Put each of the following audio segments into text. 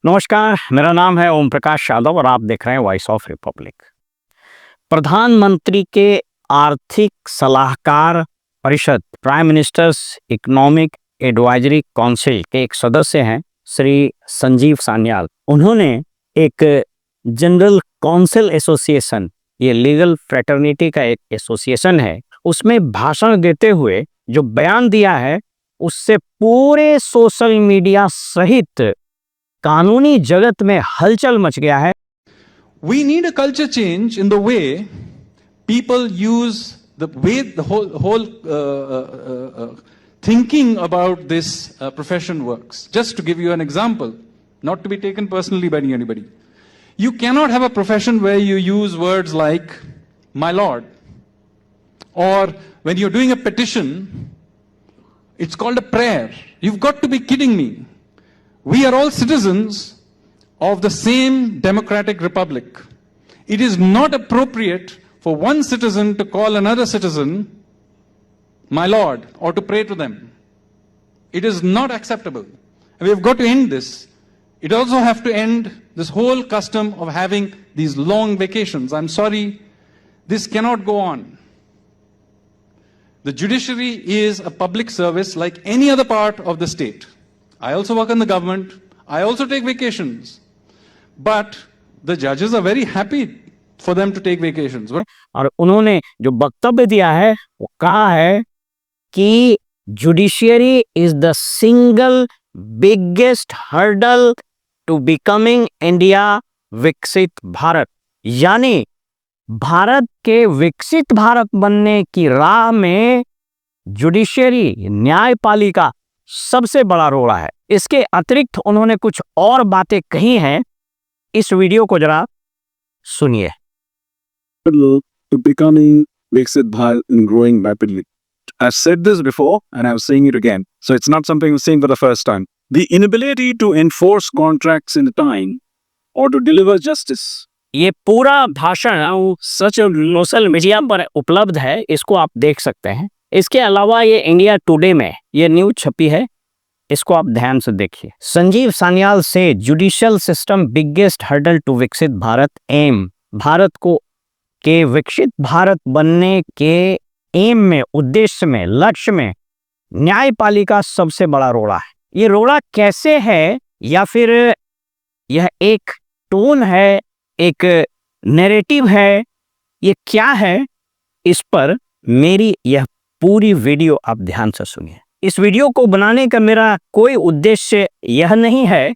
नमस्कार, मेरा नाम है ओम प्रकाश यादव और आप देख रहे हैं वॉइस ऑफ रिपब्लिक। प्रधानमंत्री के आर्थिक सलाहकार परिषद, prime ministers economic advisory council के एक सदस्य हैं श्री संजीव सान्याल। उन्होंने एक जनरल काउंसिल एसोसिएशन, ये लीगल फ्रेटर्निटी का एक एसोसिएशन है, उसमें भाषण देते हुए जो बयान दिया है उससे पूरे सोशल मीडिया सहित कानूनी जगत में हलचल मच गया है। We need a culture change in the way people use the whole thinking about this profession works. Just to give you an example, not to be taken personally by anybody. You cannot have a profession where you use words like "my lord," or when you're doing a petition, it's called a prayer. You've got to be kidding me. We are all citizens of the same democratic republic. It is not appropriate for one citizen to call another citizen "my lord" or to pray to them. It is not acceptable. And we have got to end this. It also have to end this whole custom of having these long vacations. I'm sorry, this cannot go on. The judiciary is a public service like any other part of the state. I also work in the government. I also take vacations. But the judges are very happy for them to take vacations. और उन्होंने जो वक्तव्य दिया है वो कहा है कि judiciary is the single biggest hurdle to becoming India विकसित भारत, यानी भारत के विकसित भारत बनने की राह में जुडिशियरी, न्यायपालिका सबसे बड़ा रोड़ा है। इसके अतिरिक्त उन्होंने कुछ और बातें कही हैं, इस वीडियो को जरा सुनिए। To becoming Viksit Bharat and growing rapidly. I've said this before and I'm saying it again. So it's not something I'm saying for the first time. The inability to enforce contracts in time or to deliver justice. ये पूरा भाषण सच social media पर उपलब्ध है, इसको आप देख सकते हैं। इसके अलावा ये इंडिया टुडे में ये न्यूज छपी है, इसको आप ध्यान से देखिए। संजीव सान्याल से judicial system biggest hurdle to विकसित भारत एम, भारत को के विकसित भारत बनने के एम में, उद्देश्य में, लक्ष्य में न्यायपालिका सबसे बड़ा रोड़ा है। ये रोड़ा कैसे है, या फिर यह एक टोन है, एक नैरेटिव है, ये क्या है, इस पर मेरी यह पूरी वीडियो आप ध्यान से सुनिए। इस वीडियो को बनाने का मेरा कोई उद्देश्य यह नहीं है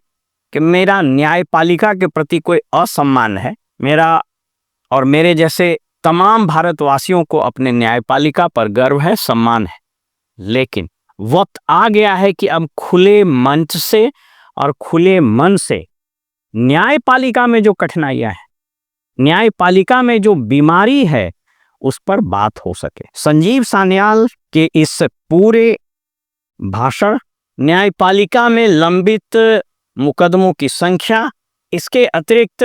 कि मेरा न्यायपालिका के प्रति कोई असम्मान है। मेरा और मेरे जैसे तमाम भारतवासियों को अपने न्यायपालिका पर गर्व है, सम्मान है। लेकिन वक्त आ गया है कि अब खुले मंच से और खुले मन से न्यायपालिका में जो कठिनाइयां हैं, न्यायपालिका में जो बीमारी है, उस पर बात हो सके। संजीव सान्याल के इस पूरे भाषण, न्यायपालिका में लंबित मुकदमों की संख्या, इसके अतिरिक्त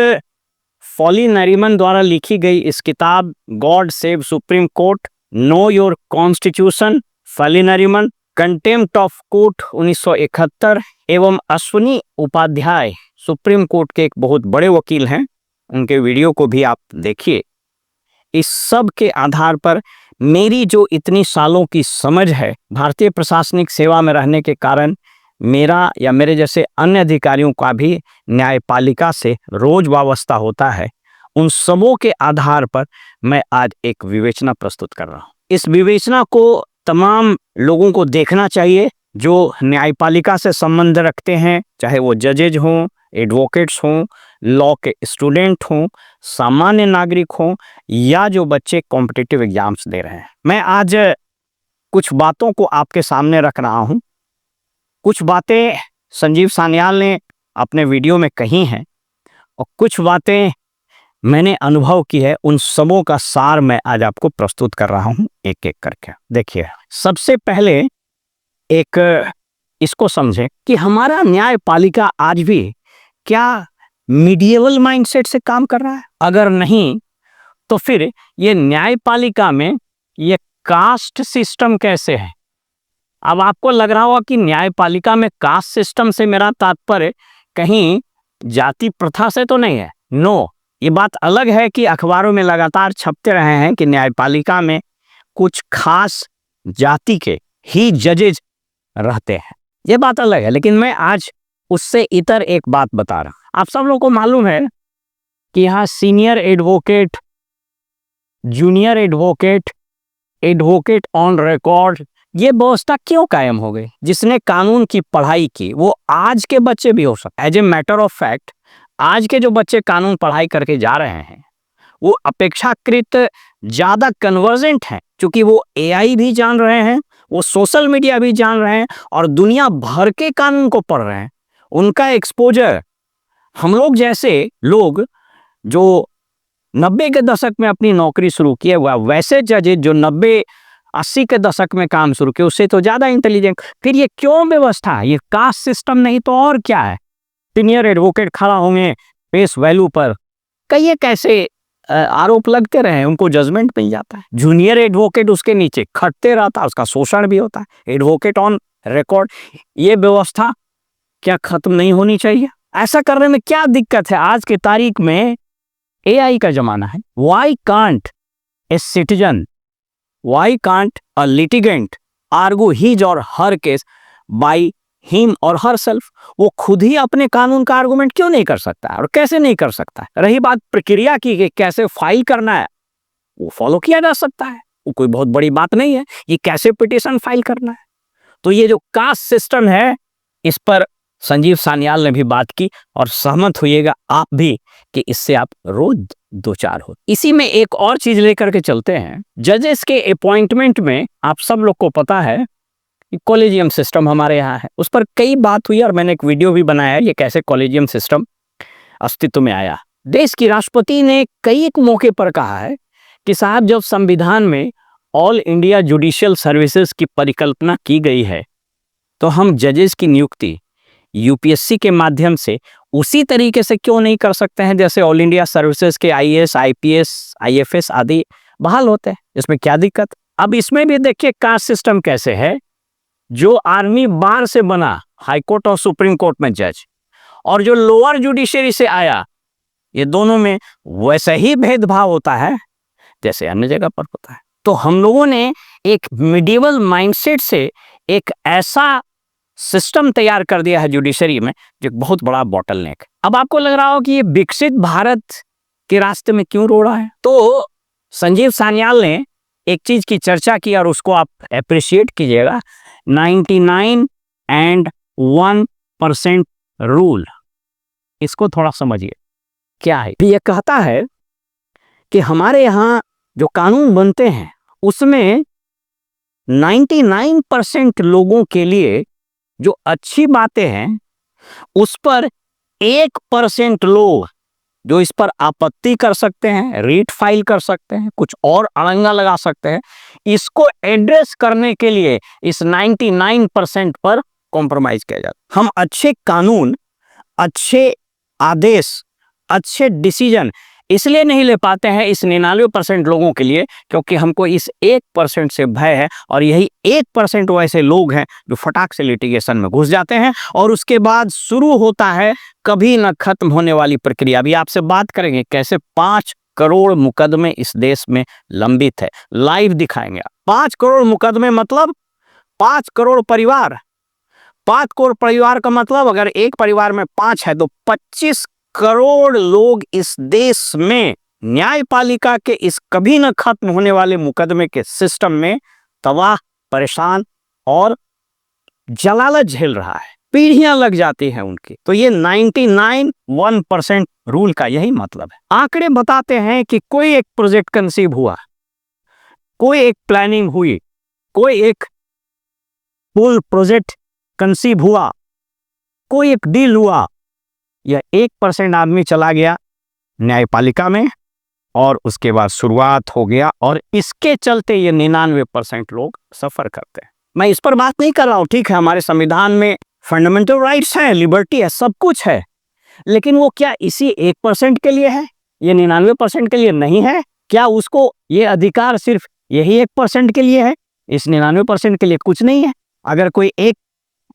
फॉली नरीमन द्वारा लिखी गई इस किताब God save Supreme Court, know your constitution, Fali Nariman, contempt of court 1971 एवं अश्विनी उपाध्याय, सुप्रीम कोर्ट के एक बहुत बड़े वकील हैं, उनके वीडियो को भी आप देखिए। इस सब के आधार पर मेरी जो इतनी सालों की समझ है, भारतीय प्रशासनिक सेवा में रहने के कारण मेरा या मेरे जैसे अन्य अधिकारियों का भी न्यायपालिका से रोज वाबस्ता होता है, उन सबों के आधार पर मैं आज एक विवेचना प्रस्तुत कर रहा हूँ। इस विवेचना को तमाम लोगों को देखना चाहिए जो न्यायपालिका से संबंध रखते हैं, चाहे वो जजेज हों, एडवोकेट्स हों, लॉ के स्टूडेंट हों, सामान्य नागरिक हों, या जो बच्चे कॉम्पिटिटिव एग्जाम्स दे रहे हैं। मैं आज कुछ बातों को आपके सामने रख रहा हूं। कुछ बातें संजीव सान्याल ने अपने वीडियो में कही हैं और कुछ बातें मैंने अनुभव की है। उन सबों का सार मैं आज आपको प्रस्तुत कर रहा हूं, एक एक करके। देखिए, सबसे पहले एक इसको समझें कि हमारा न्यायपालिका आज भी क्या मीडिएवल माइंडसेट से काम कर रहा है? अगर नहीं तो फिर ये न्यायपालिका में ये कास्ट सिस्टम कैसे है? अब आपको लग रहा होगा कि न्यायपालिका में कास्ट सिस्टम से मेरा तात्पर्य कहीं जाति प्रथा से तो नहीं है, नो। ये बात अलग है कि अखबारों में लगातार छपते रहे हैं कि न्यायपालिका में कुछ खास जाति के ही जजेज रहते हैं, ये बात अलग है। लेकिन मैं आज उससे इतर एक बात बता रहा हूं। आप सब लोगों को मालूम है कि यहाँ senior advocate, junior advocate, advocate on record, ये व्यवस्था क्यों कायम हो गई? जिसने कानून की पढ़ाई की वो आज के बच्चे भी हो सकते हैं। As a matter of fact आज के जो बच्चे कानून पढ़ाई करके जा रहे हैं वो अपेक्षाकृत ज्यादा कन्वर्जेंट हैं, क्योंकि वो एआई भी जान रहे हैं, वो सोशल मीडिया भी जान रहे हैं और दुनिया भर के कानून को पढ़ रहे हैं। उनका एक्सपोजर हम लोग जैसे लोग जो 90 के दशक में अपनी नौकरी शुरू किए हुआ, वैसे जजेज जो 90-80 के दशक में काम शुरू किए, उससे तो ज्यादा इंटेलिजेंट। फिर ये क्यों व्यवस्था है? ये कास्ट सिस्टम नहीं तो और क्या है? सीनियर एडवोकेट खड़ा होंगे फेस वैल्यू पर, कई एक ऐसे आरोप लगते रहे, उनको जजमेंट मिल जाता है। जूनियर एडवोकेट उसके नीचे खटते रहता है, उसका शोषण भी होता है। एडवोकेट ऑन रिकॉर्ड, ये व्यवस्था क्या खत्म नहीं होनी चाहिए? ऐसा करने में क्या दिक्कत है? आज की तारीख में एआई का जमाना है। Why can't a citizen, why can't uh litigant argue his और हर केस बाय हिम और हर सेल्फ? वो खुद ही अपने कानून का आर्गुमेंट क्यों नहीं कर सकता है और कैसे नहीं कर सकता है? रही बात प्रक्रिया की कि कैसे फाइल करना है, वो फॉलो किया जा सकता है, वो कोई बहुत बड़ी बात नहीं है। ये कैसे पिटीशन फाइल करना है, तो ये जो कास्ट सिस्टम है, इस पर संजीव सान्याल ने भी बात की और सहमत होइएगा आप भी कि इससे आप रोज दो चार हो। इसी में एक और चीज लेकर के चलते हैं। जजेस के अपॉइंटमेंट में आप सब लोग को पता है कि कॉलेजियम सिस्टम हमारे यहाँ है, उस पर कई बात हुई और मैंने एक वीडियो भी बनाया है, ये कैसे कॉलेजियम सिस्टम अस्तित्व में आया। देश की राष्ट्रपति ने कई एक मौके पर कहा है कि साहब, जब संविधान में ऑल इंडिया जुडिशियल सर्विसेज की परिकल्पना की गई है तो हम जजेस की नियुक्ति यूपीएससी के माध्यम से उसी तरीके से क्यों नहीं कर सकते हैं जैसे ऑल इंडिया सर्विसेज के आईएएस, आईपीएस, आईएफएस आदि बहाल होते हैं? इसमें क्या दिक्कत? अब इसमें भी देखिए कास्ट सिस्टम कैसे है। जो आर्मी बार से बना हाईकोर्ट और सुप्रीम कोर्ट में जज, और जो लोअर जुडिशरी से आया, ये दोनों में वैसा ही भेदभाव होता है जैसे अन्य जगह पर होता है। तो हम लोगों ने एक मिडिवल माइंडसेट से एक ऐसा सिस्टम तैयार कर दिया है जुडिशरी में जो बहुत बड़ा बॉटलनेक। अब आपको लग रहा हो कि ये विकसित भारत के रास्ते में क्यों रो रहा है, तो संजीव सान्याल ने एक चीज की चर्चा की और उसको आप अप्रिशिएट कीजिएगा, 99 and 1% रूल। इसको थोड़ा समझिए क्या है। ये कहता है कि हमारे यहाँ जो कानून बनते हैं उसमें 99% लोगों के लिए जो अच्छी बातें हैं उस पर 1% लोग जो इस पर आपत्ति कर सकते हैं, रीट फाइल कर सकते हैं, कुछ और अड़ंगा लगा सकते हैं, इसको एड्रेस करने के लिए इस 99% पर कॉम्प्रोमाइज किया जाता है। हम अच्छे कानून, अच्छे आदेश, अच्छे डिसीजन इसलिए नहीं ले पाते हैं इस 99% लोगों के लिए क्योंकि हमको इस 1% से भय है, और यही 1% वैसे लोग हैं जो फटाक से लिटिगेशन में घुस जाते हैं और उसके बाद शुरू होता है कभी न खत्म होने वाली प्रक्रिया। अभी आपसे बात करेंगे कैसे 5 करोड़ मुकदमे इस देश में लंबित है, लाइव दिखाएंगे। 5 करोड़ मुकदमे मतलब 5 करोड़ परिवार। 5 करोड़ परिवार का मतलब अगर एक परिवार में 5 है तो 25 करोड़ लोग इस देश में न्यायपालिका के इस कभी न खत्म होने वाले मुकदमे के सिस्टम में तबाह, परेशान और जलालत झेल रहा है, पीढ़ियां लग जाती हैं उनकी। तो ये 99-1% रूल का यही मतलब है। आंकड़े बताते हैं कि कोई एक प्रोजेक्ट कंसीव हुआ, कोई एक प्लानिंग हुई, कोई एक फुल प्रोजेक्ट कंसीव हुआ, कोई एक डील हुआ, यह 1% आदमी चला गया न्यायपालिका में और उसके बाद शुरुआत हो गया, और इसके चलते ये 99% लोग सफर करते हैं। मैं इस पर बात नहीं कर रहा हूं, ठीक है, हमारे संविधान में फंडामेंटल राइट्स हैं, लिबर्टी है, सब कुछ है, लेकिन वो क्या इसी 1% के लिए है? ये 99% के लिए नहीं है? क्या उसको ये अधिकार सिर्फ यही 1% के लिए है? इस 99% के लिए कुछ नहीं है? अगर कोई एक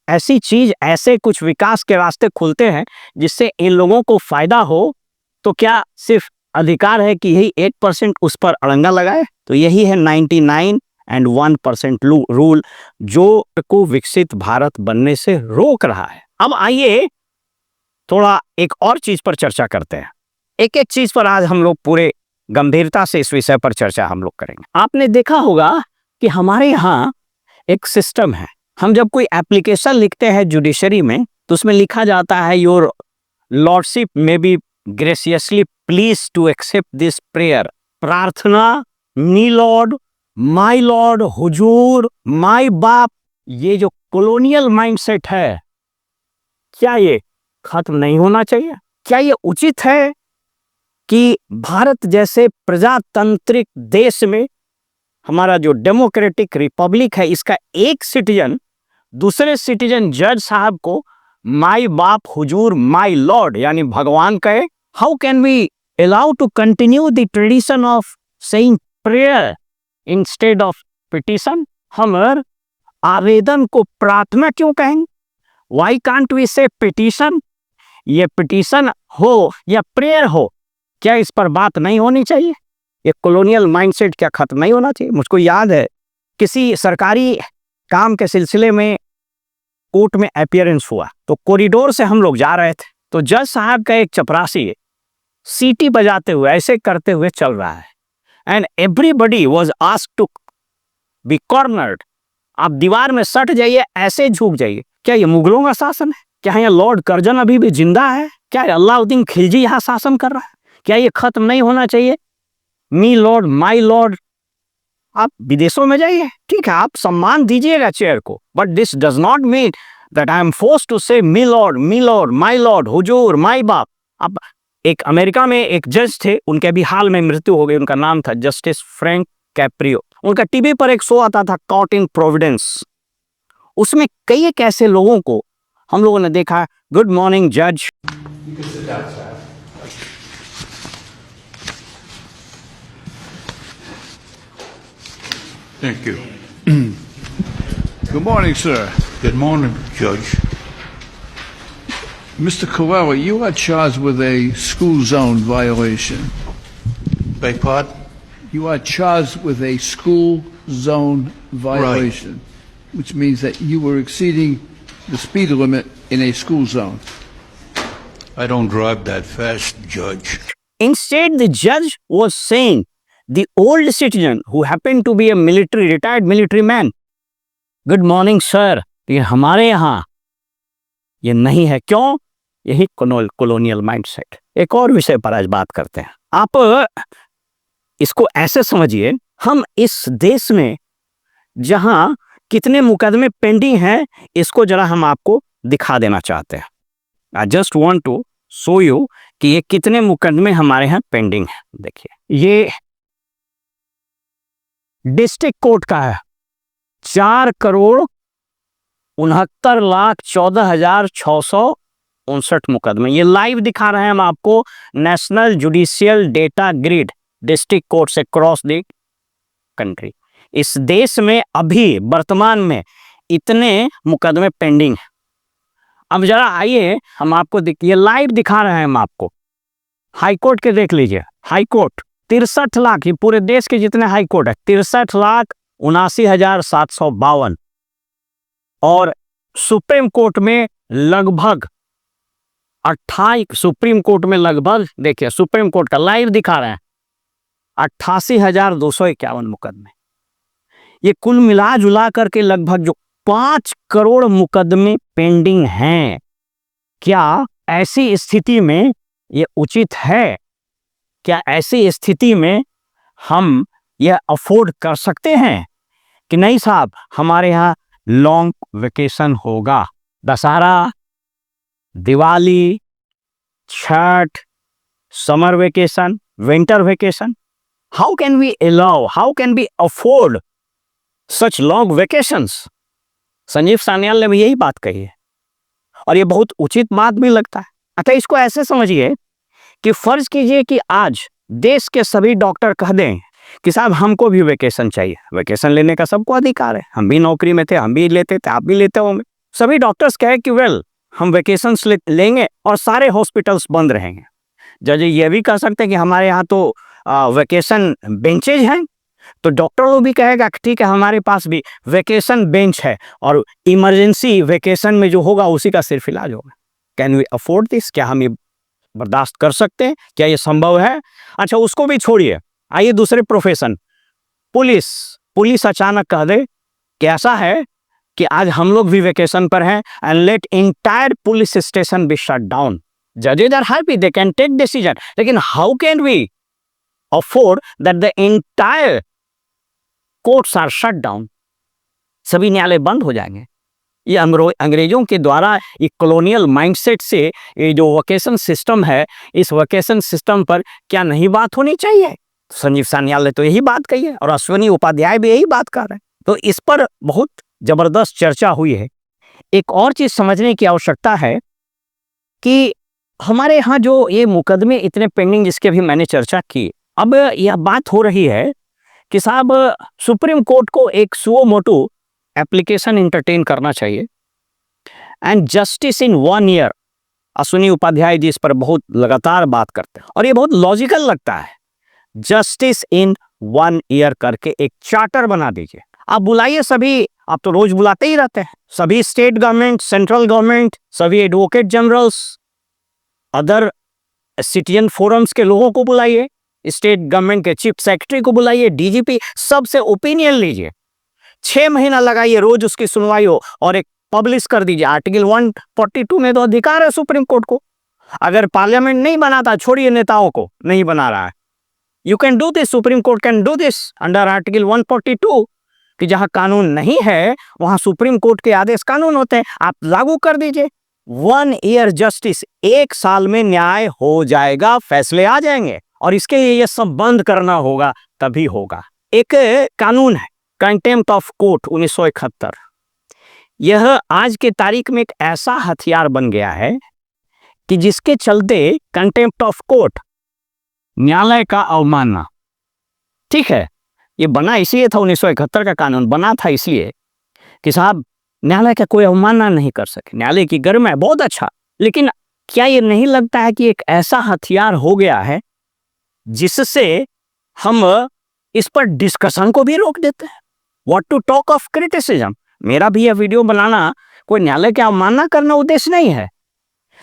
ऐसी चीज, ऐसे कुछ विकास के रास्ते खुलते हैं जिससे इन लोगों को फायदा हो, तो क्या सिर्फ अधिकार है कि यही 8% उस पर अड़ंगा लगाए? तो यही है 99 एंड 1% रूल जो को विकसित भारत बनने से रोक रहा है। अब आइए थोड़ा एक और चीज पर चर्चा करते हैं। एक एक चीज पर आज हम लोग पूरे गंभीरता से इस विषय पर चर्चा हम लोग करेंगे। आपने देखा होगा कि हमारे यहाँ एक सिस्टम है, हम जब कोई एप्लीकेशन लिखते हैं जुडिशरी में तो उसमें लिखा जाता है your lordship may be graciously pleased to accept this prayer. प्रार्थना, मी लॉर्ड, माई लॉर्ड, हुजूर, माई बाप, ये जो कॉलोनियल माइंडसेट है, क्या ये खत्म नहीं होना चाहिए? क्या ये उचित है कि भारत जैसे प्रजातांत्रिक देश में, हमारा जो डेमोक्रेटिक रिपब्लिक है, इसका एक सिटीजन दूसरे सिटीजन जज साहब को माई बाप, हुजूर, माई लॉर्ड यानी भगवान कहे? How can we allow to continue the tradition of saying prayer instead of petition? हम आवेदन को प्रार्थना क्यों कहेंगे? Why can't we say petition? ये पिटिशन हो या प्रेयर हो, क्या इस पर बात नहीं होनी चाहिए? ये कॉलोनियल माइंडसेट क्या खत्म नहीं होना चाहिए? मुझको याद है किसी सरकारी काम के सिलसिले में कोर्ट में अपीयरेंस हुआ, तो कॉरिडोर से हम लोग जा रहे थे, तो जज साहब का एक चपरासी सीटी बजाते हुए, ऐसे करते हुए चल रहा है, and everybody was asked to be cornered. आप दीवार में सट जाइए, ऐसे झुक जाइए। क्या ये मुगलों का शासन है? क्या यहाँ लॉर्ड कर्जन अभी भी जिंदा है? क्या अलाउद्दीन खिलजी यहाँ शासन कर रहा है? क्या ये खत्म नहीं होना चाहिए? मी लॉर्ड, माई लॉर्ड। आप विदेशों में जाइए, ठीक है, आप सम्मान दीजिएगा चेयर को, but this does not mean that I am forced to say me Lord, my lord, हुजूर, माई बाप। अब एक अमेरिका में एक जज थे, उनके अभी हाल में मृत्यु हो गई, उनका नाम था जस्टिस फ्रैंक कैप्रियो। उनका टीवी पर एक शो आता था कॉट इन प्रोविडेंस। उसमें कई एक ऐसे लोगों को हम लोगों ने देखा, गुड मॉर्निंग जज। Thank you. Good morning, sir. Good morning, Judge. Mr. Carrera, you are charged with a school zone violation. Beg pardon? You are charged with a school zone violation, which means that you were exceeding the speed limit in a school zone. I don't drive that fast, Judge. Instead, the judge was saying, the old citizen who happened to be a retired military man, good morning sir, ये हमारे यहाँ ये नहीं है। क्यों? यही colonial mindset. एक और विषय पर आज बात करते हैं। आप इसको ऐसे समझिए, हम इस देश में जहां कितने मुकदमे पेंडिंग हैं, इसको जरा हम आपको दिखा देना चाहते हैं। I just want to show you कि ये कितने मुकदमे हमारे यहाँ पेंडिंग है। देखिए, ये डिस्ट्रिक्ट कोर्ट का है, 4,69,14,659 मुकदमे। ये लाइव दिखा रहे हैं हम आपको, national judicial data grid district court से क्रॉस द कंट्री। इस देश में अभी वर्तमान में इतने मुकदमे पेंडिंग हैं। अब जरा आइए हम आपको ये लाइव दिखा रहे हैं हम आपको। हाई कोर्ट के देख लीजिए, हाई कोर्ट 63 लाख, ये पूरे देश के जितने हाई कोर्ट है 63,79,752, और सुप्रीम कोर्ट में लगभग 28, सुप्रीम कोर्ट में लगभग, देखिए सुप्रीम कोर्ट का लाइव दिखा रहे हैं, 88,251 मुकदमे। ये कुल मिला जुला करके लगभग जो 5 करोड़ मुकदमे पेंडिंग हैं। क्या ऐसी स्थिति में ये उचित है? क्या ऐसी स्थिति में हम यह अफोर्ड कर सकते हैं कि नहीं साहब, हमारे यहाँ लॉन्ग वेकेशन होगा, Dussehra, Diwali, Chhath, summer vacation, winter vacation? How can we allow, how can we afford such long vacations? Sanjeev Sanyal ने भी यही बात कही है, और ये बहुत उचित बात भी लगता है। अच्छा, इसको ऐसे समझिए कि फर्ज कीजिए कि आज देश के सभी डॉक्टर कह दें कि साहब हमको भी वेकेशन चाहिए। वेकेशन लेने का सबको अधिकार है, हम भी नौकरी में थे, हम भी लेते थे, आप भी लेते होंगे, सभी डॉक्टर्स कहे कि वेल हम वेकेशंस लेंगे और सारे हॉस्पिटल्स बंद रहेंगे। जज ये भी कह सकते हैं कि हमारे यहाँ तो वेकेशन बेंचेज हैं, तो डॉक्टर लोग भी कहेगा कि ठीक है हमारे पास भी वेकेशन बेंच है और इमरजेंसी वेकेशन में जो होगा उसी का सिर्फ इलाज होगा। Can we afford this? क्या हम ये बर्दाश्त कर सकते हैं? क्या ये संभव है? अच्छा उसको भी छोड़िए, आइए दूसरे प्रोफेशन, पुलिस अचानक कह दे कि ऐसा है कि आज हम लोग भी वेकेशन पर हैं and let entire police station be shut down. जजेज are happy, they can take decision, लेकिन how can we afford that the entire courts are shut down? सभी न्यायालय बंद हो जाएंगे। ये अंग्रेजों के द्वारा ये कॉलोनियल माइंडसेट से ये जो वोकेशन सिस्टम है, इस वोकेशन सिस्टम पर क्या नहीं बात होनी चाहिए? संजीव सान्याल ने तो यही बात कही है और अश्विनी उपाध्याय भी यही बात कर रहे हैं। तो इस पर बहुत जबरदस्त चर्चा हुई है। एक और चीज समझने की आवश्यकता है कि हमारे यहाँ जो ये मुकदमे इतने पेंडिंग जिसके भी मैंने चर्चा की, अब यह बात हो रही है कि साहब सुप्रीम कोर्ट को एक सुओ मोटो एप्लीकेशन इंटरटेन करना चाहिए and justice in 1 year. Ashwini Upadhyay ji इस पर बहुत लगातार बात करते हैं और ये बहुत लॉजिकल लगता है। जस्टिस इन 1 ईयर करके एक चार्टर बना दीजिए। आप बुलाइए सभी, आप तो रोज बुलाते ही रहते हैं, सभी स्टेट गवर्नमेंट, सेंट्रल गवर्नमेंट, सभी advocate generals, other citizen forums के लोगों को बुलाइए, स्टेट गवर्नमेंट के चीफ सेक्रेटरी को बुलाइए, डीजीपी, सबसे ओपिनियन लीजिए। 6 महीना लगाइए, रोज उसकी सुनवाई हो और एक पब्लिश कर दीजिए। आर्टिकल 142 में तो अधिकार है सुप्रीम कोर्ट को। अगर पार्लियामेंट नहीं बनाता, छोड़िए नेताओं को, नहीं बना रहा है, you can do this, supreme court can do this under article 142 कि जहां कानून नहीं है वहां सुप्रीम कोर्ट के आदेश कानून होते हैं, आप लागू कर दीजिए। 1 ईयर जस्टिस, 1 साल में न्याय हो जाएगा, फैसले आ जाएंगे और इसके लिए ये सब बंद करना होगा, तभी होगा। एक कानून है कंटेम्प्ट ऑफ कोर्ट 1971। यह आज के तारीख में एक ऐसा हथियार बन गया है कि जिसके चलते कंटेम्प्ट ऑफ कोर्ट, न्यायालय का अवमानना, ठीक है, ये बना इसलिए था, 1971 का कानून बना था इसलिए कि साहब न्यायालय का कोई अवमानना नहीं कर सके, न्यायालय की गरिमा है, बहुत अच्छा। लेकिन क्या ये नहीं लगता है कि एक ऐसा हथियार हो गया है जिससे हम इस पर डिस्कशन को भी रोक देते हैं? What to talk of criticism. मेरा भी यह वीडियो बनाना कोई न्यायालय की अवमानना करना उद्देश्य नहीं है,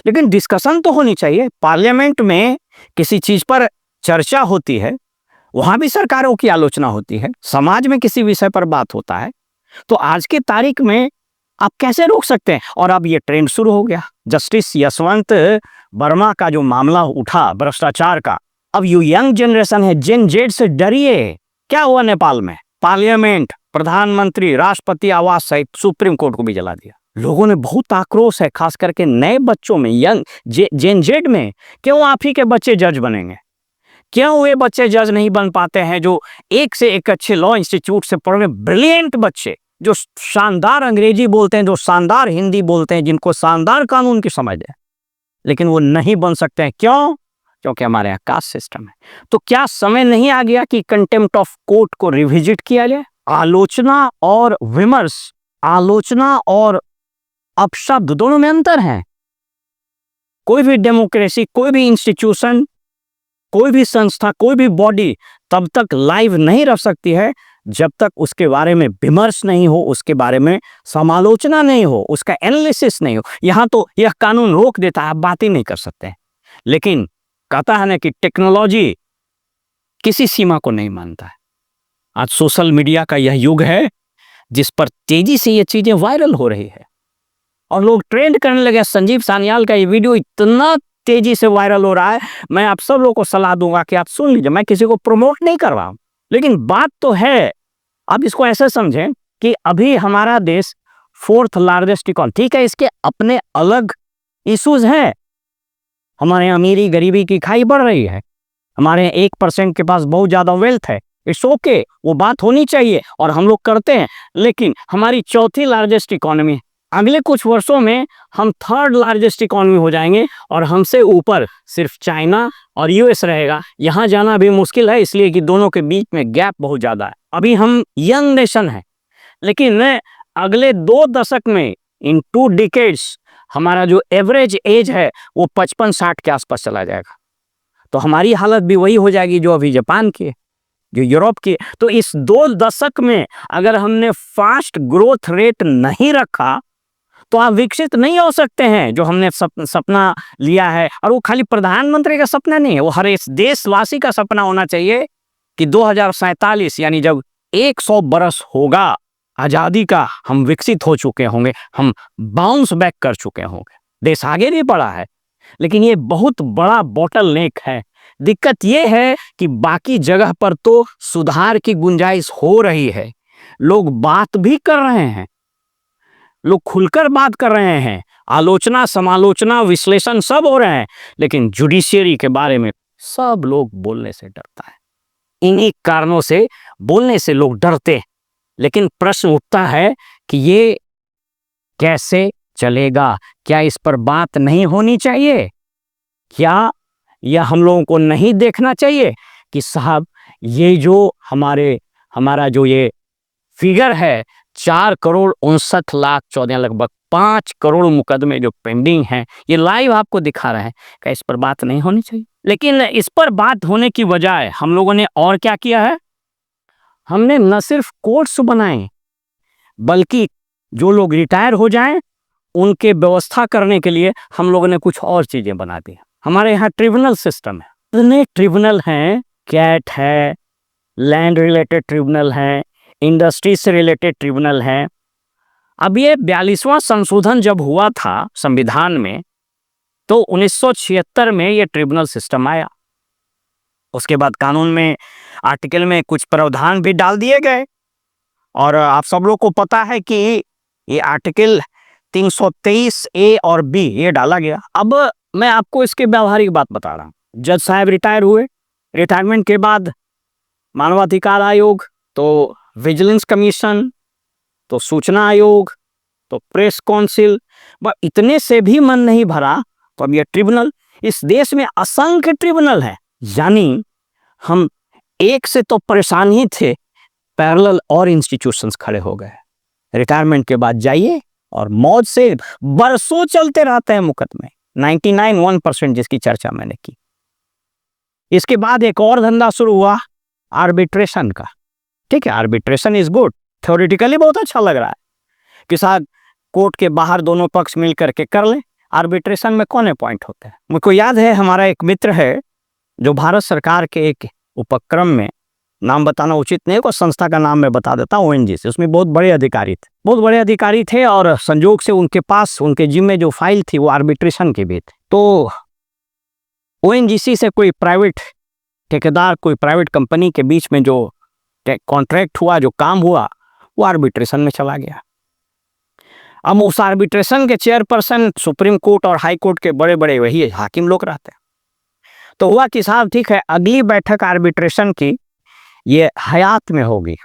लेकिन डिस्कशन तो होनी चाहिए। पार्लियामेंट में किसी चीज पर चर्चा होती है, वहां भी सरकारों की आलोचना होती है, समाज में किसी विषय पर बात होता है, तो आज की तारीख में आप कैसे रोक सकते हैं? और अब ये ट्रेंड शुरू हो गया। जस्टिस यशवंत वर्मा का जो मामला उठा भ्रष्टाचार का, अब यू यंग जनरेशन है, जेन जेड से डरिए। क्या हुआ नेपाल में? पार्लियामेंट, प्रधानमंत्री, राष्ट्रपति आवास सहित सुप्रीम कोर्ट को भी जला दिया। लोगों ने बहुत आक्रोश है, खास करके नए बच्चों में, यंग जेन जेड में। क्यों आप ही के बच्चे जज बनेंगे? क्यों वे बच्चे जज नहीं बन पाते हैं जो एक से एक अच्छे लॉ इंस्टीट्यूट से पढ़े ब्रिलियंट बच्चे, जो शानदार अंग्रेजी बोलते हैं, जो शानदार हिंदी बोलते हैं, जिनको शानदार कानून की समझ है, लेकिन वो नहीं बन सकते हैं। क्यों? क्योंकि हमारे यहाँ कास्ट सिस्टम है। तो क्या समय नहीं आ गया कि कंटेम्प्ट ऑफ कोर्ट को रिविजिट किया जाए? आलोचना और विमर्श, आलोचना और अपशब्द दोनों में अंतर है। कोई भी डेमोक्रेसी, कोई भी इंस्टीट्यूशन, कोई भी संस्था, कोई भी बॉडी तब तक लाइव नहीं रह सकती है जब तक उसके बारे में विमर्श नहीं हो, उसके बारे में समालोचना नहीं हो, उसका एनालिसिस नहीं हो। यहां तो यह कानून रोक देता है, आप बात ही नहीं कर सकते। लेकिन कहता है ना कि टेक्नोलॉजी किसी सीमा को नहीं मानता है। आज सोशल मीडिया का यह युग है जिस पर तेजी से ये चीजें वायरल हो रही है और लोग ट्रेंड करने लगे। संजीव सान्याल का ये वीडियो इतना तेजी से वायरल हो रहा है, मैं आप सब लोगों को सलाह दूंगा कि आप सुन लीजिए। मैं किसी को प्रमोट नहीं कर रहा हूं, लेकिन बात तो है। अब इसको ऐसे समझें कि अभी हमारा देश 4th लार्जेस्ट इकोनॉमी, ठीक है, इसके अपने अलग इश्यूज हैं। हमारे यहाँ अमीरी गरीबी की खाई बढ़ रही है, हमारे 1% के पास बहुत ज्यादा वेल्थ है। इट्स ओके, वो बात होनी चाहिए और हम लोग करते हैं। लेकिन हमारी 4थी लार्जेस्ट इकोनॉमी, अगले कुछ वर्षों में हम 3rd लार्जेस्ट इकोनॉमी हो जाएंगे और हमसे ऊपर सिर्फ चाइना और यूएस रहेगा। यहाँ जाना भी मुश्किल है, इसलिए कि दोनों के बीच में गैप बहुत ज्यादा है। अभी हम यंग नेशन है, लेकिन अगले 2 दशक में इन 2 डिकेड्स हमारा जो एवरेज एज है वो 55-60 के आसपास चला जाएगा। तो हमारी हालत भी वही हो जाएगी जो अभी जापान की है, जो यूरोप की है। तो इस 2 दशक में अगर हमने फास्ट ग्रोथ रेट नहीं रखा तो आप विकसित नहीं हो सकते हैं। जो हमने सपना लिया है, और वो खाली प्रधानमंत्री का सपना नहीं है, वो हर एक देशवासी का सपना होना चाहिए कि 2047 यानी जब 100 बरस होगा आजादी का, हम विकसित हो चुके होंगे, हम बाउंस बैक कर चुके होंगे। देश आगे नहीं बढ़ा है, लेकिन ये बहुत बड़ा बॉटल नेक है। दिक्कत ये है कि बाकी जगह पर तो सुधार की गुंजाइश हो रही है, लोग बात भी कर रहे हैं, लोग खुलकर बात कर रहे हैं, आलोचना समालोचना विश्लेषण सब हो रहे हैं, लेकिन जुडिशियरी के बारे में सब लोग बोलने से डरता है। इन्हीं कारणों से बोलने से लोग डरते हैं। लेकिन प्रश्न उठता है कि ये कैसे चलेगा? क्या इस पर बात नहीं होनी चाहिए? क्या यह हम लोगों को नहीं देखना चाहिए कि साहब ये जो हमारा जो ये फिगर है 4,59,14 लगभग 5 करोड़ मुकदमे जो पेंडिंग हैं, ये लाइव आपको दिखा रहे हैं। क्या इस पर बात नहीं होनी चाहिए? लेकिन इस पर बात होने की बजाय हम लोगों ने और क्या किया है? हमने न सिर्फ कोर्ट्स बनाए, बल्कि जो लोग रिटायर हो जाएं उनके व्यवस्था करने के लिए हम लोगों ने कुछ और चीजें बना दी। हमारे यहाँ ट्रिब्यूनल सिस्टम है, इतने ट्रिब्यूनल हैं, कैट है, लैंड रिलेटेड ट्रिब्यूनल है, इंडस्ट्री से रिलेटेड ट्रिब्यूनल है। अब ये 42वां संशोधन जब हुआ था संविधान में, तो 1976 में ये ट्रिब्यूनल सिस्टम आया। उसके बाद कानून में आर्टिकल में कुछ प्रावधान भी डाल दिए गए, और आप सब लोग को पता है कि ये आर्टिकल 323 ए और बी ये डाला गया। अब मैं आपको इसके व्यावहारिक बात बता रहा हूँ। जज साहब रिटायर हुए, रिटायरमेंट के बाद मानवाधिकार आयोग, तो विजिलेंस कमीशन, तो सूचना आयोग, तो प्रेस काउंसिल, बस इतने से भी मन नहीं भरा तो अब ये ट्रिब्यूनल। इस देश में असंख्य ट्रिब्यूनल है, यानी हम एक से तो परेशान ही थे, पैरेलल और इंस्टीट्यूशंस खड़े हो गए। रिटायरमेंट के बाद जाइए और मौज से बरसों चलते रहते हैं मुकदमे, 99% जिसकी चर्चा मैंने की। इसके बाद एक और धंधा शुरू हुआ आर्बिट्रेशन का। ठीक है, आर्बिट्रेशन इज गुड, थ्योरेटिकली बहुत अच्छा लग रहा है कि साहब कोर्ट के बाहर दोनों पक्ष मिल करके कर ले। आर्बिट्रेशन में कौन पॉइंट होते हैं? मुझको याद है, हमारा एक मित्र है जो भारत सरकार के एक उपक्रम में, नाम बताना उचित नहीं है, संस्था का नाम मैं बता देता हूँ, ONGC, उसमें बहुत बड़े अधिकारी थे, और संजोग से उनके पास उनके जिम्मे जो फाइल थी वो आर्बिट्रेशन की भी थी। तो ONGC से कोई प्राइवेट ठेकेदार, कोई प्राइवेट कंपनी के बीच में जो कॉन्ट्रैक्ट हुआ, जो काम हुआ, वो आर्बिट्रेशन में चला गया। अब उस आर्बिट्रेशन के चेयरपर्सन सुप्रीम कोर्ट और हाई कोर्ट के बड़े बड़े वही हाकिम लोग रहते हैं। तो हुआ कि साहब ठीक है, अगली बैठक आर्बिट्रेशन की ये हयात में होगी।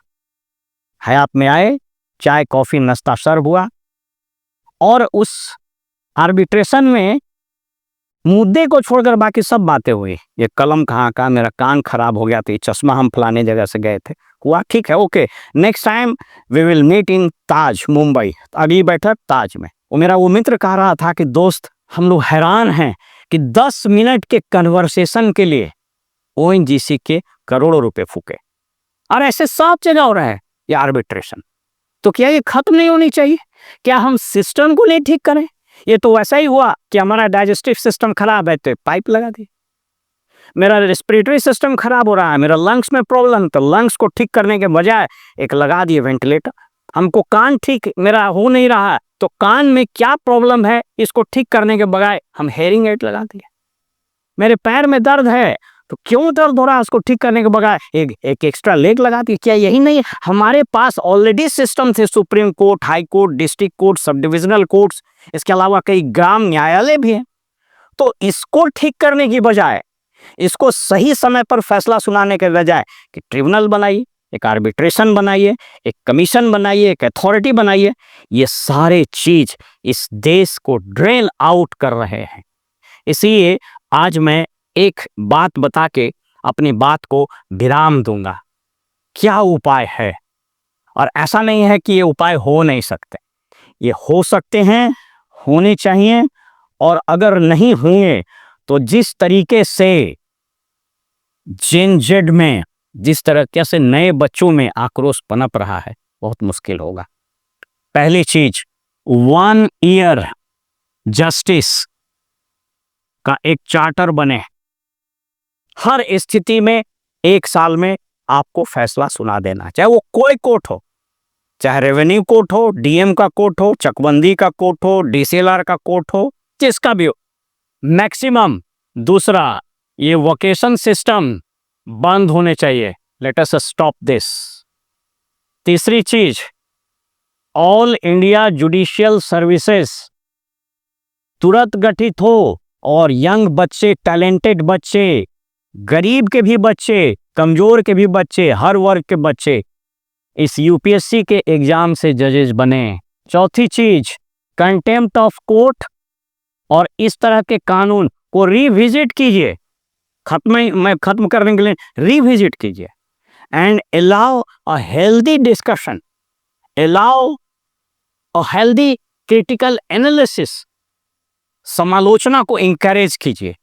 हयात में आए, चाय कॉफी नाश्ता सर्व हुआ, और उस आर्बिट्रेशन में मुद्दे को छोड़कर बाकी सब बातें हुई। ये कलम कहाँ का, मेरा कान खराब हो गया था, ये चश्मा हम फलाने जगह से गए थे, हुआ ठीक है, okay, next time we will meet in Taj Mumbai. अगली बैठक ताज में। वो मेरा वो मित्र कह रहा था कि दोस्त, हम लोग हैरान हैं कि 10 मिनट के कन्वर्सेशन के लिए ONGC के करोड़ों रुपए फूके, और ऐसे सब जगह हो रहा है ये आर्बिट्रेशन। तो क्या ये खत्म नहीं होनी चाहिए? क्या हम सिस्टम को नहीं ठीक करें? ये तो वैसा ही हुआ कि हमारा डाइजेस्टिव सिस्टम खराब है तो पाइप लगा दी, मेरा रेस्पिरेटरी सिस्टम खराब हो रहा है, मेरा लंग्स में प्रॉब्लम, तो लंग्स को ठीक करने के बजाय एक लगा दिए वेंटिलेटर। हमको कान ठीक मेरा हो नहीं रहा है, तो कान में क्या प्रॉब्लम है इसको ठीक करने के बजाय हम हेयरिंग एड लगा दिए। मेरे पैर में दर्द है, तो क्यों दर्द हो रहा है उसको ठीक करने के बजाय एक एक्स्ट्रा लेग लगा दी। क्या यही नहीं, हमारे पास ऑलरेडी सिस्टम थे, supreme court, high court, district court, sub divisional courts, इसके अलावा कई ग्राम न्यायालय भी हैं। तो इसको ठीक करने की बजाय, इसको सही समय पर फैसला सुनाने के बजाय कि ट्रिब्यूनल बनाइए, एक आर्बिट्रेशन बनाइए, एक कमीशन बनाइए, एक अथॉरिटी बनाइए, ये सारे चीज इस देश को ड्रेन आउट कर रहे हैं। इसलिए आज मैं एक बात बता के अपनी बात को विराम दूंगा। क्या उपाय है? और ऐसा नहीं है कि ये उपाय हो नहीं सकते, ये हो सकते हैं, होने चाहिए, और अगर नहीं हुए तो जिस तरीके से जेन जेड में जिस तरह से नए बच्चों में आक्रोश पनप रहा है, बहुत मुश्किल होगा। पहली चीज, 1 ईयर जस्टिस का एक चार्टर बने। हर स्थिति में 1 साल में आपको फैसला सुना देना, चाहे वो कोई कोर्ट हो, चाहे रेवेन्यू कोर्ट हो, डीएम का कोर्ट हो, चकबंदी का कोर्ट हो, डीसीएलआर का कोर्ट हो, जिसका भी हो, मैक्सिमम। दूसरा, ये वोकेशन सिस्टम बंद होने चाहिए, लेट अस स्टॉप दिस। तीसरी चीज, ऑल इंडिया जुडिशियल सर्विसेज तुरंत गठित हो और यंग बच्चे, टैलेंटेड बच्चे, गरीब के भी बच्चे, कमजोर के भी बच्चे, हर वर्ग के बच्चे इस यूपीएससी के एग्जाम से जजेस बने। चौथी चीज, कंटेम्प्ट ऑफ कोर्ट और इस तरह के कानून को रिविजिट कीजिए, खत्म करने के लिए रिविजिट कीजिए, and allow a healthy discussion, allow a healthy critical analysis, समालोचना को इंकरेज कीजिए,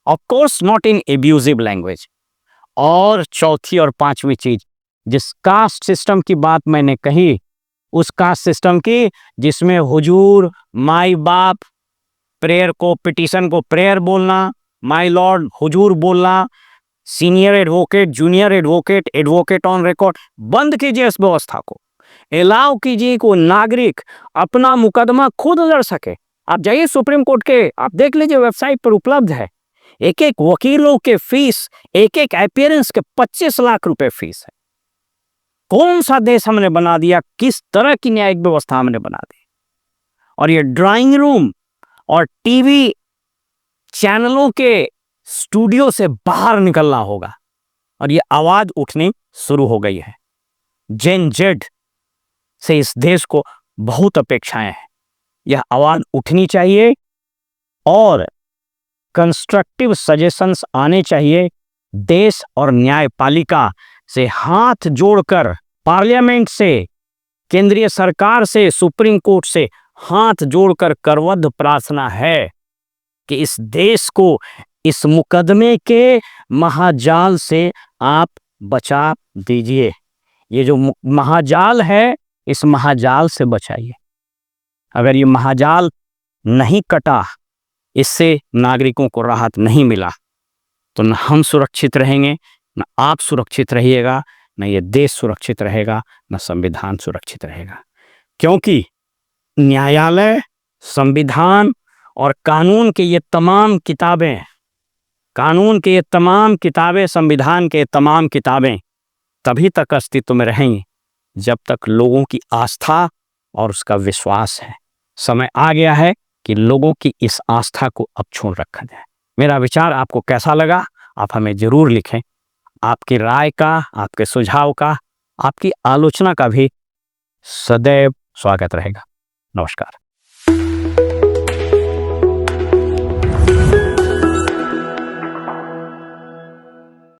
of course not in abusive language. और चौथी और पांचवी चीज, जिस कास्ट सिस्टम की बात मैंने कही, उस कास्ट सिस्टम की जिसमें हुजूर, माई बाप, प्रेयर को, पिटीशन को प्रेयर बोलना, माई लॉर्ड, हुजूर बोलना, senior advocate, junior advocate, advocate on record, बंद कीजिए इस व्यवस्था को। अलाउ कीजिए को नागरिक अपना मुकदमा खुद लड़ सके। आप जाइए सुप्रीम कोर्ट के, आप देख लीजिए, वेबसाइट पर उपलब्ध है। एक एक वकीलों के फीस, एक एक अपीयरेंस के 25 लाख रुपए फीस है। कौन सा देश हमने बना दिया, किस तरह की न्यायिक व्यवस्था हमने बना दी। और ये ड्राइंग रूम और टीवी चैनलों के स्टूडियो से बाहर निकलना होगा, और ये आवाज उठनी शुरू हो गई है। जेन जेड से इस देश को बहुत अपेक्षाएं हैं, यह आवाज उठनी चाहिए और कंस्ट्रक्टिव सजेशंस आने चाहिए। देश और न्यायपालिका से हाथ जोड़कर, पार्लियामेंट से, केंद्रीय सरकार से, सुप्रीम कोर्ट से हाथ जोड़कर करवद्ध प्रार्थना है कि इस देश को इस मुकदमे के महाजाल से आप बचा दीजिए। ये जो महाजाल है, इस महाजाल से बचाइए। अगर ये महाजाल नहीं कटा, इससे नागरिकों को राहत नहीं मिला, तो न हम सुरक्षित रहेंगे, न आप सुरक्षित रहिएगा, न ये देश सुरक्षित रहेगा, न संविधान सुरक्षित रहेगा। क्योंकि न्यायालय, संविधान और कानून के ये तमाम किताबें, संविधान के तमाम किताबें तभी तक अस्तित्व में रहेंगी जब तक लोगों की आस्था और उसका विश्वास है। समय आ गया है कि लोगों की इस आस्था को अब छोड़ रखा जाए। मेरा विचार आपको कैसा लगा, आप हमें जरूर लिखें। आपकी राय का, आपके सुझाव का, आपकी आलोचना का भी सदैव स्वागत रहेगा। नमस्कार।